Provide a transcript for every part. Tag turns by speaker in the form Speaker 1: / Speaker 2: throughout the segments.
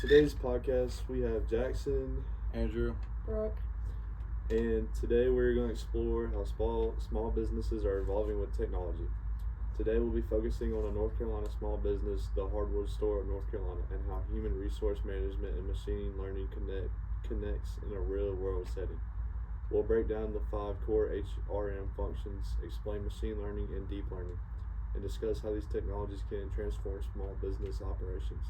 Speaker 1: today's podcast, we have Jackson,
Speaker 2: Andrew.
Speaker 3: Brooke.
Speaker 1: and today we're going to explore how small businesses are evolving with technology. Today we'll be focusing on a North Carolina small business, the Hardwood Store of North Carolina, and how human resource management and machine learning connects in a real-world setting. We'll break down the 5 core HRM functions, explain machine learning and deep learning, and discuss how these technologies can transform small business operations.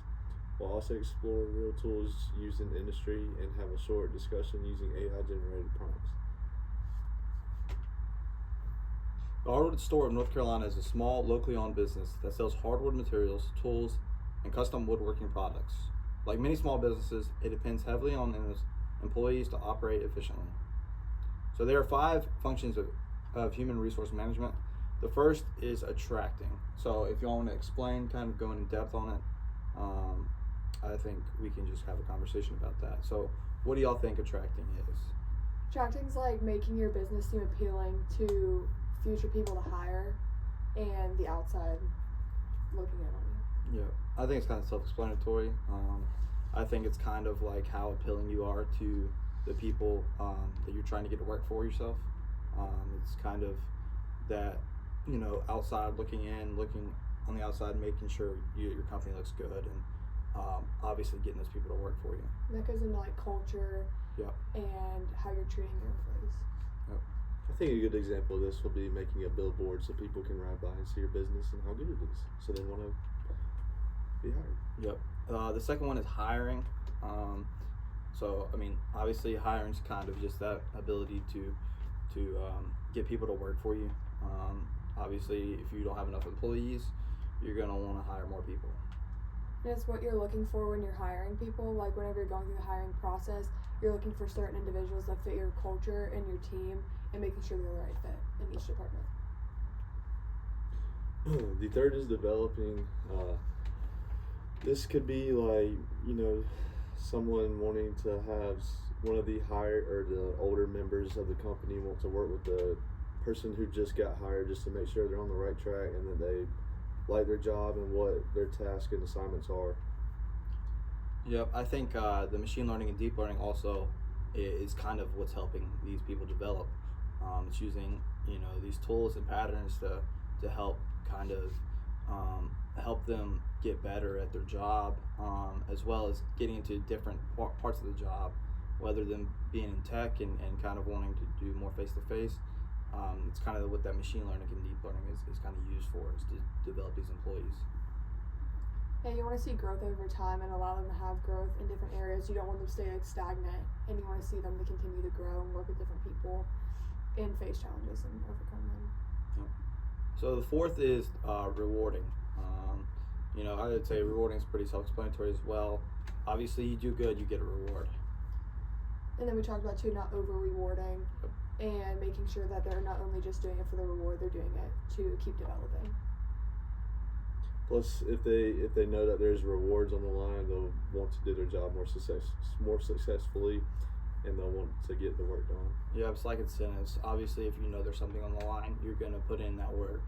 Speaker 1: We'll also explore real tools used in the industry and have a short discussion using AI-generated prompts.
Speaker 2: The Hardwood Store of North Carolina is a small, locally owned business that sells hardwood materials, tools, and custom woodworking products. Like many small businesses, it depends heavily on its employees to operate efficiently. So there are 5 functions of human resource management. The first is attracting. So if you all want to explain, kind of going in depth on it, I think we can just have a conversation about that. So what do y'all think attracting is?
Speaker 3: Attracting's like making your business seem appealing to future people to hire and the outside looking in on you.
Speaker 2: Yeah, I think it's kind of self-explanatory. I think it's kind of like how appealing you are to the people that you're trying to get to work for yourself. It's kind of that, outside looking in, looking on the outside, making sure your company looks good, and obviously getting those people to work for you.
Speaker 3: And that goes into like culture and how you're treating your employees.
Speaker 1: I think a good example of this will be making a billboard so people can ride by and see your business and how good it is, so they want to be hired.
Speaker 2: Yep. The second one is hiring. Obviously hiring's kind of just that ability to get people to work for you. Obviously, if you don't have enough employees, you're going to want to hire more people.
Speaker 3: And it's what you're looking for when you're hiring people. Like whenever you're going through the hiring process, you're looking for certain individuals that fit your culture and your team and making sure they're the right fit in each department.
Speaker 1: The third is developing. This could be like, someone wanting to have one of the the older members of the company want to work with the person who just got hired just to make sure they're on the right track and that they like their job and what their tasks and assignments are.
Speaker 2: Yep, I think the machine learning and deep learning also is kind of what's helping these people develop. It's using these tools and patterns to help kind of help them get better at their job, as well as getting into different parts of the job, whether them being in tech and kind of wanting to do more face-to-face. It's kind of what that machine learning and deep learning is kind of used for, is to develop these employees.
Speaker 3: Yeah, you want to see growth over time and allow them to have growth in different areas. You don't want them to stay stagnant, and you want to see them to continue to grow and work with different people and face challenges and overcome them.
Speaker 2: Yep. So the fourth is rewarding. I would say rewarding is pretty self-explanatory as well. Obviously, you do good, you get a reward.
Speaker 3: And then we talked about too, not over-rewarding.
Speaker 2: Yep.
Speaker 3: And making sure that they're not only just doing it for the reward, they're doing it to keep developing.
Speaker 1: Plus, if they know that there's rewards on the line, they'll want to do their job more successfully, and they'll want to get the work done.
Speaker 2: Yeah, it's like incentives. Obviously, if you know there's something on the line, you're going to put in that work.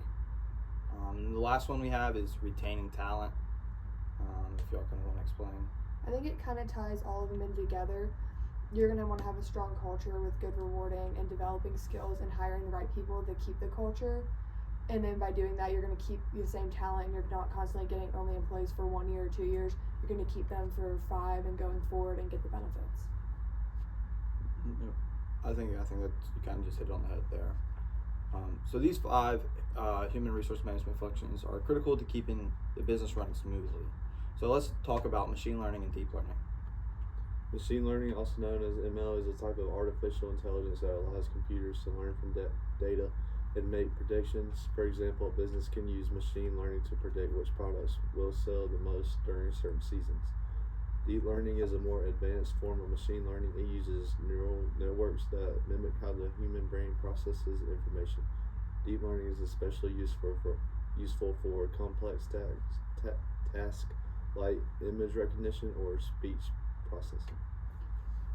Speaker 2: And the last one we have is retaining talent. If y'all kind of want to explain.
Speaker 3: I think it kind of ties all of them in together. You're going to want to have a strong culture with good rewarding and developing skills and hiring the right people to keep the culture. And then by doing that, you're going to keep the same talent, and you're not constantly getting only employees for 1 year or 2 years. You're going to keep them for 5 and going forward and get the benefits.
Speaker 2: Yep. I think that you kind of just hit it on the head there. So these 5 human resource management functions are critical to keeping the business running smoothly. So let's talk about machine learning and deep learning.
Speaker 1: Machine learning, also known as ML, is a type of artificial intelligence that allows computers to learn from data and make predictions. For example, a business can use machine learning to predict which products will sell the most during certain seasons. Deep learning is a more advanced form of machine learning. It uses neural networks that mimic how the human brain processes information. Deep learning is especially useful for complex tasks like image recognition or speech processing.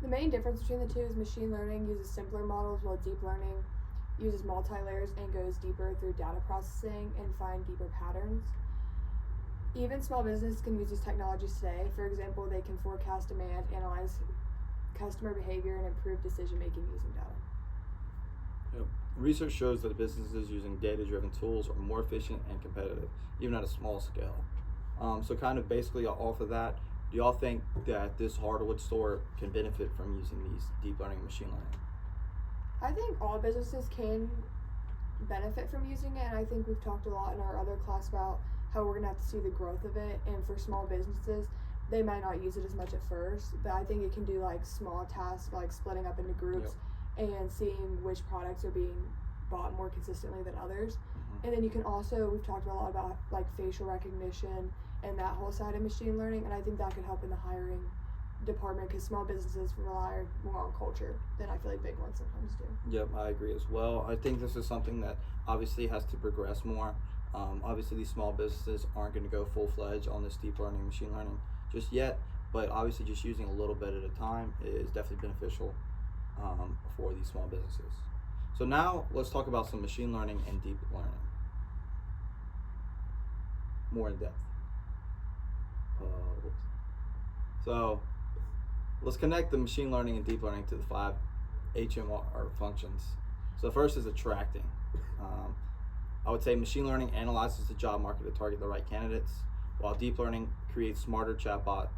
Speaker 3: The main difference between the two is machine learning uses simpler models, while deep learning uses multi-layers and goes deeper through data processing and find deeper patterns. Even small businesses can use these technologies today. For example, they can forecast demand, analyze customer behavior, and improve decision making using data.
Speaker 2: Yep. Research shows that businesses using data-driven tools are more efficient and competitive, even at a small scale. So kind of basically off of that, do y'all think that this hardwood store can benefit from using these deep learning and machine learning?
Speaker 3: I think all businesses can benefit from using it, and I think we've talked a lot in our other class about how we're gonna have to see the growth of it. And for small businesses, they might not use it as much at first, but I think it can do like small tasks, like splitting up into groups and seeing which products are being bought more consistently than others. And then you can also, we've talked a lot about like facial recognition and that whole side of machine learning, and I think that could help in the hiring department because small businesses rely more on culture than I feel like big ones sometimes do.
Speaker 2: Yep, I agree as well. I think this is something that obviously has to progress more. Obviously, these small businesses aren't going to go full-fledged on this deep learning, machine learning just yet, but obviously just using a little bit at a time is definitely beneficial for these small businesses. So now let's talk about some machine learning and deep learning more in depth. So let's connect the machine learning and deep learning to the 5 HMR functions. So the first is attracting. I would say machine learning analyzes the job market to target the right candidates, while deep learning creates smarter chatbots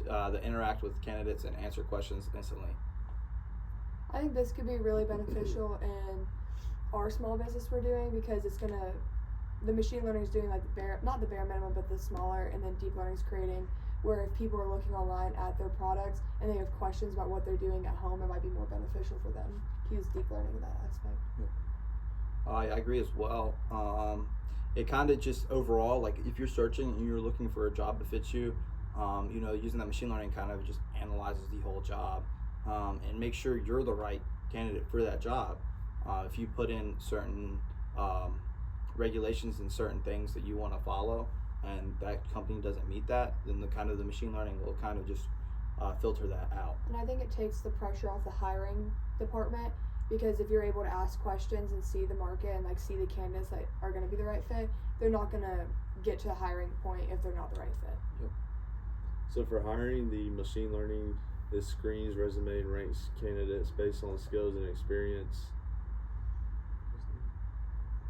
Speaker 2: that interact with candidates and answer questions instantly.
Speaker 3: I think this could be really beneficial in our small business we're doing because it's gonna, the machine learning is doing like not the bare minimum, but the smaller, and then deep learning is creating where if people are looking online at their products and they have questions about what they're doing at home, it might be more beneficial for them to use deep learning in that aspect.
Speaker 2: Yep. I agree as well. It kind of just overall, like if you're searching and you're looking for a job that fits you, using that machine learning kind of just analyzes the whole job and make sure you're the right candidate for that job. If you put in certain regulations and certain things that you want to follow, and that company doesn't meet that, then the machine learning will kind of just filter that out.
Speaker 3: And I think it takes the pressure off the hiring department because if you're able to ask questions and see the market and like see the candidates that are going to be the right fit, they're not going to get to the hiring point if they're not the right fit.
Speaker 2: Yep.
Speaker 1: So for hiring, the machine learning, it screens resume and ranks candidates based on skills and experience.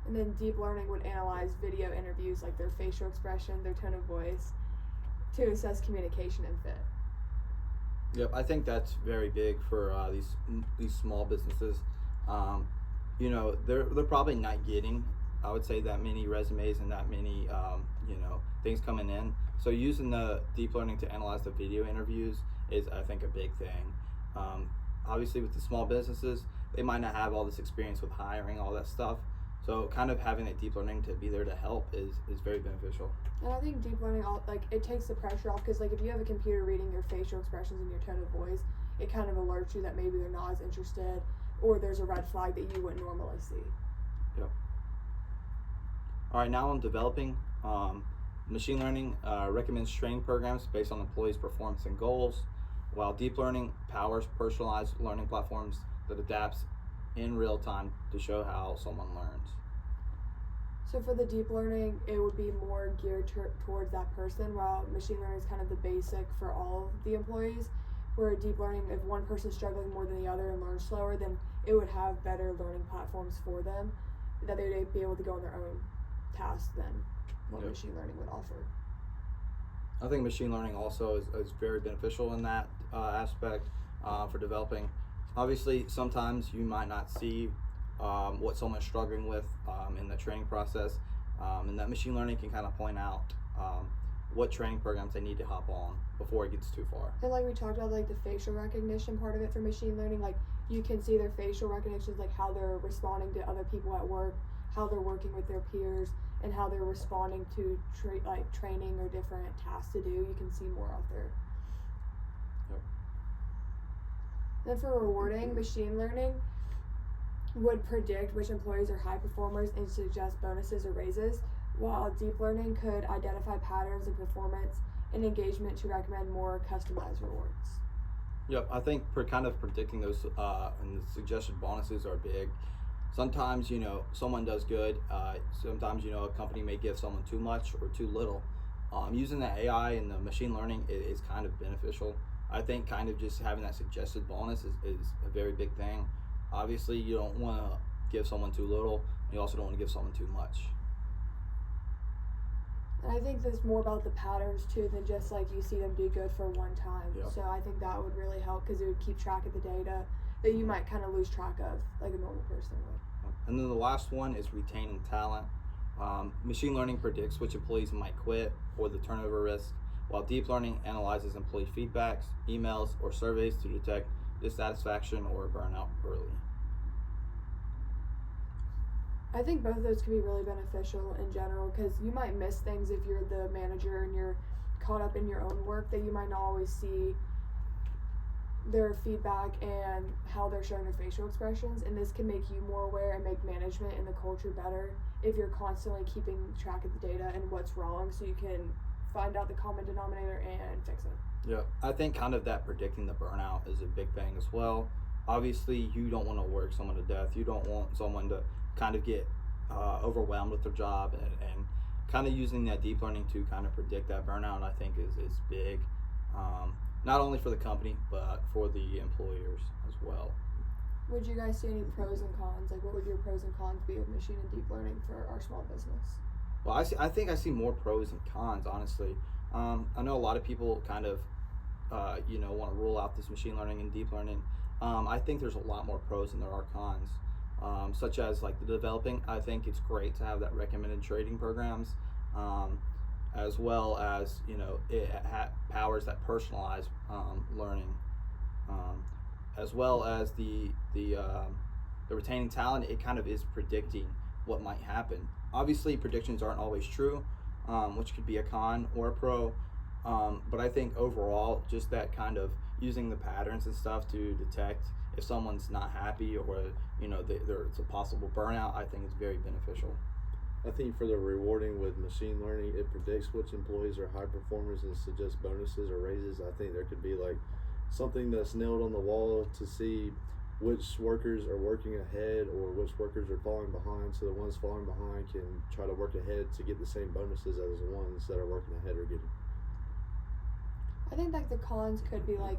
Speaker 3: And then deep learning would analyze video interviews, like their facial expression, their tone of voice, to assess communication and fit.
Speaker 2: Yep, I think that's very big for these small businesses. They're probably not getting, I would say, that many resumes and that many things coming in. So using the deep learning to analyze the video interviews is, I think, a big thing. Obviously, with the small businesses, they might not have all this experience with hiring, all that stuff. So kind of having that deep learning to be there to help is very beneficial.
Speaker 3: And I think deep learning, it takes the pressure off because if you have a computer reading your facial expressions and your tone of voice, it kind of alerts you that maybe they're not as interested or there's a red flag that you wouldn't normally see.
Speaker 2: Yep. All right, now on developing. Machine learning recommends training programs based on employees' performance and goals, while deep learning powers personalized learning platforms that adapts in real time to show how someone learns.
Speaker 3: So for the deep learning, it would be more geared towards that person, while machine learning is kind of the basic for all of the employees, where deep learning, if one person's struggling more than the other and learns slower, then it would have better learning platforms for them, that they would be able to go on their own tasks than what machine learning would offer.
Speaker 2: I think machine learning also is very beneficial in that aspect for developing. Obviously, sometimes you might not see what someone's struggling with in the training process, and that machine learning can kind of point out what training programs they need to hop on before it gets too far.
Speaker 3: And like we talked about, like the facial recognition part of it for machine learning, like you can see their facial recognitions, like how they're responding to other people at work, how they're working with their peers, and how they're responding to training or different tasks to do. You can see more out there.
Speaker 2: Yep.
Speaker 3: Then for rewarding, machine learning would predict which employees are high performers and suggest bonuses or raises, while deep learning could identify patterns in performance and engagement to recommend more customized rewards.
Speaker 2: Yep, I think kind of predicting those and the suggested bonuses are big. Sometimes, someone does good. Sometimes, a company may give someone too much or too little. using the AI and the machine learning is kind of beneficial. I think kind of just having that suggested bonus is a very big thing. Obviously, you don't want to give someone too little, and you also don't want to give someone too much.
Speaker 3: And I think there's more about the patterns too than just like you see them do good for one time.
Speaker 2: Yep.
Speaker 3: So I think that would really help because it would keep track of the data that you might kind of lose track of, like a normal person would.
Speaker 2: And then the last one is retaining talent. Machine learning predicts which employees might quit or the turnover risk, while deep learning analyzes employee feedbacks, emails, or surveys to detect dissatisfaction or burnout early.
Speaker 3: I think both of those can be really beneficial in general because you might miss things if you're the manager and you're caught up in your own work that you might not always see their feedback and how they're showing their facial expressions, and this can make you more aware and make management and the culture better if you're constantly keeping track of the data and what's wrong so you can find out the common denominator and fix it.
Speaker 2: Yeah, I think kind of that predicting the burnout is a big thing as well. Obviously, you don't want to work someone to death. You don't want someone to kind of get overwhelmed with their job, and kind of using that deep learning to kind of predict that burnout, I think is big. Not only for the company, but for the employers as well.
Speaker 3: Would you guys see any pros and cons? Like, what would your pros and cons be of machine and deep learning for our small business?
Speaker 2: Well, I think I see more pros and cons, honestly. I know a lot of people kind of, want to rule out this machine learning and deep learning. I think there's a lot more pros than there are cons, such as like the developing. I think it's great to have that recommended trading programs, as well as it powers that personalized learning, as well as the retaining talent. It kind of is predicting what might happen. Obviously, predictions aren't always true, which could be a con or a pro. But I think overall, just that kind of using the patterns and stuff to detect if someone's not happy or there's a possible burnout, I think it's very beneficial.
Speaker 1: I think for the rewarding with machine learning, it predicts which employees are high performers and suggests bonuses or raises. I think there could be like something that's nailed on the wall to see which workers are working ahead or which workers are falling behind, so the ones falling behind can try to work ahead to get the same bonuses as the ones that are working ahead are getting.
Speaker 3: I think like the cons could be like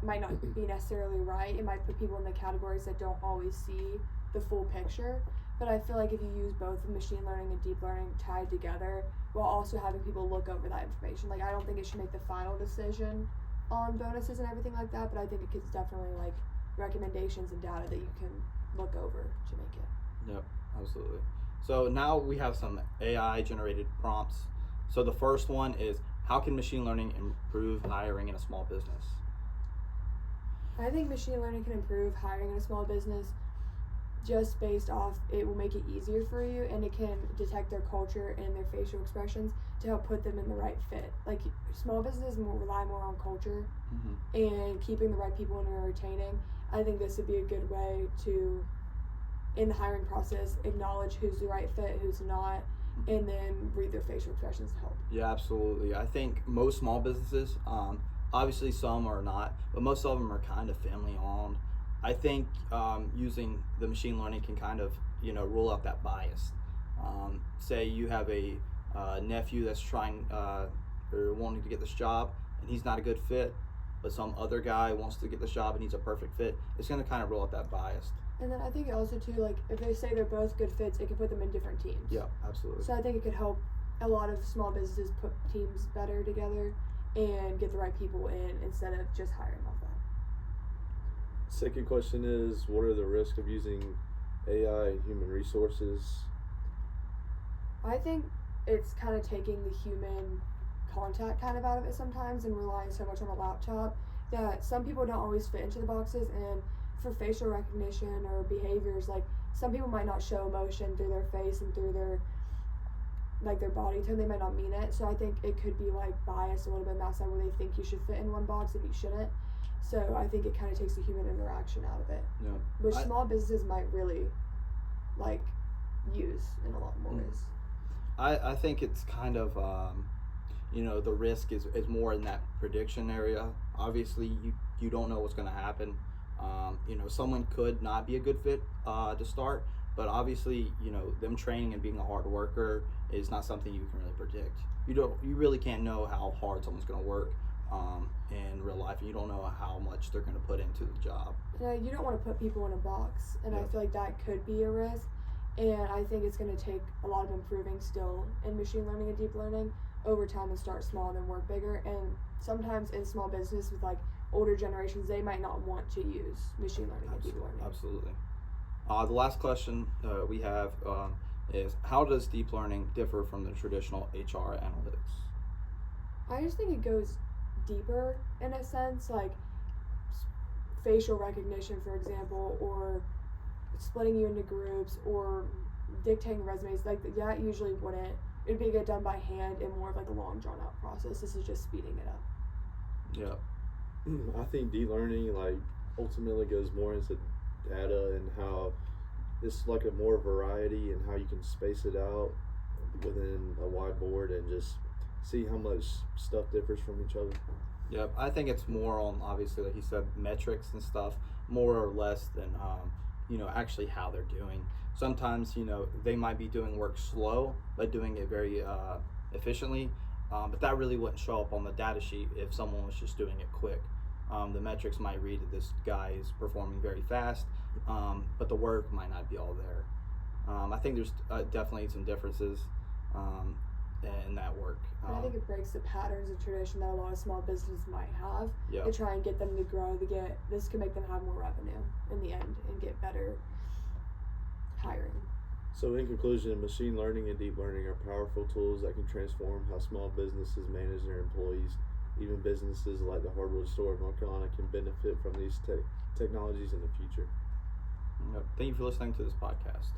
Speaker 3: might not be necessarily right. It might put people in the categories that don't always see the full picture. But I feel like if you use both machine learning and deep learning tied together while also having people look over that information, like I don't think it should make the final decision on bonuses and everything like that, but I think it could definitely like recommendations and data that you can look over to make it.
Speaker 2: Yep, absolutely. So now we have some AI generated prompts. So the first one is, how can machine learning improve hiring in a small business?
Speaker 3: I think machine learning can improve hiring in a small business just based off it will make it easier for you, and it can detect their culture and their facial expressions to help put them in the right fit. Like small businesses rely more on culture and keeping the right people in and retaining. I think this would be a good way to, in the hiring process, acknowledge who's the right fit, who's not, and then read their facial expressions to help.
Speaker 2: Yeah, absolutely. I think most small businesses, obviously some are not, but most of them are kind of family owned. I think using the machine learning can kind of, rule out that bias. Say you have a nephew that's trying or wanting to get this job, and he's not a good fit, but some other guy wants to get this job and he's a perfect fit. It's going to kind of rule out that bias.
Speaker 3: And then I think also too, like if they say they're both good fits, it can put them in different teams.
Speaker 2: Yeah, absolutely.
Speaker 3: So I think it could help a lot of small businesses put teams better together and get the right people in instead of just hiring off that.
Speaker 1: Second question is, what are the risks of using AI and human resources?
Speaker 3: I think it's kind of taking the human contact kind of out of it sometimes and relying so much on a laptop that some people don't always fit into the boxes. And for facial recognition or behaviors, like some people might not show emotion through their face and through their body tone. They might not mean it. So I think it could be like biased a little bit in that side where they think you should fit in one box and you shouldn't. So I think it kind of takes the human interaction out of it,
Speaker 2: Yeah.
Speaker 3: which small businesses might really use in a lot more ways.
Speaker 2: I think it's kind of, the risk is more in that prediction area. Obviously, you don't know what's going to happen. Someone could not be a good fit to start, But obviously, them training and being a hard worker is not something you can really predict. You really can't know how hard someone's going to work in real life, and you don't know how much they're going to put into the job.
Speaker 3: You don't want to put people in a box, and I feel like that could be a risk. And I think it's going to take a lot of improving still in machine learning and deep learning over time, and start small and then work bigger. And sometimes in small business with like older generations, they might not want to use machine learning and deep learning.
Speaker 2: Absolutely. The last question we have is, how does deep learning differ from the traditional HR analytics?
Speaker 3: I just think it goes deeper in a sense, like facial recognition, for example, or splitting you into groups, or dictating resumes. Like that usually wouldn't. It'd be get done by hand and more of like a long drawn out process. This is just speeding it up.
Speaker 2: Yeah.
Speaker 1: I think deep learning like ultimately goes more into data and how it's like a more variety and how you can space it out within a whiteboard and just see how much stuff differs from each other.
Speaker 2: Yep, I think it's more on, obviously, like you said, metrics and stuff, more or less than actually how they're doing. Sometimes they might be doing work slow but doing it very efficiently, but that really wouldn't show up on the data sheet if someone was just doing it quick. The metrics might read that this guy is performing very fast, but the work might not be all there. I think there's definitely some differences in that work.
Speaker 3: And I think it breaks the patterns of tradition that a lot of small businesses might have.
Speaker 2: Yeah.
Speaker 3: To try and get them to grow, this can make them have more revenue in the end and get better hiring.
Speaker 1: So in conclusion, machine learning and deep learning are powerful tools that can transform how small businesses manage their employees. Even businesses like the hardwood store of North Carolina can benefit from these technologies in the future.
Speaker 2: Thank you for listening to this podcast.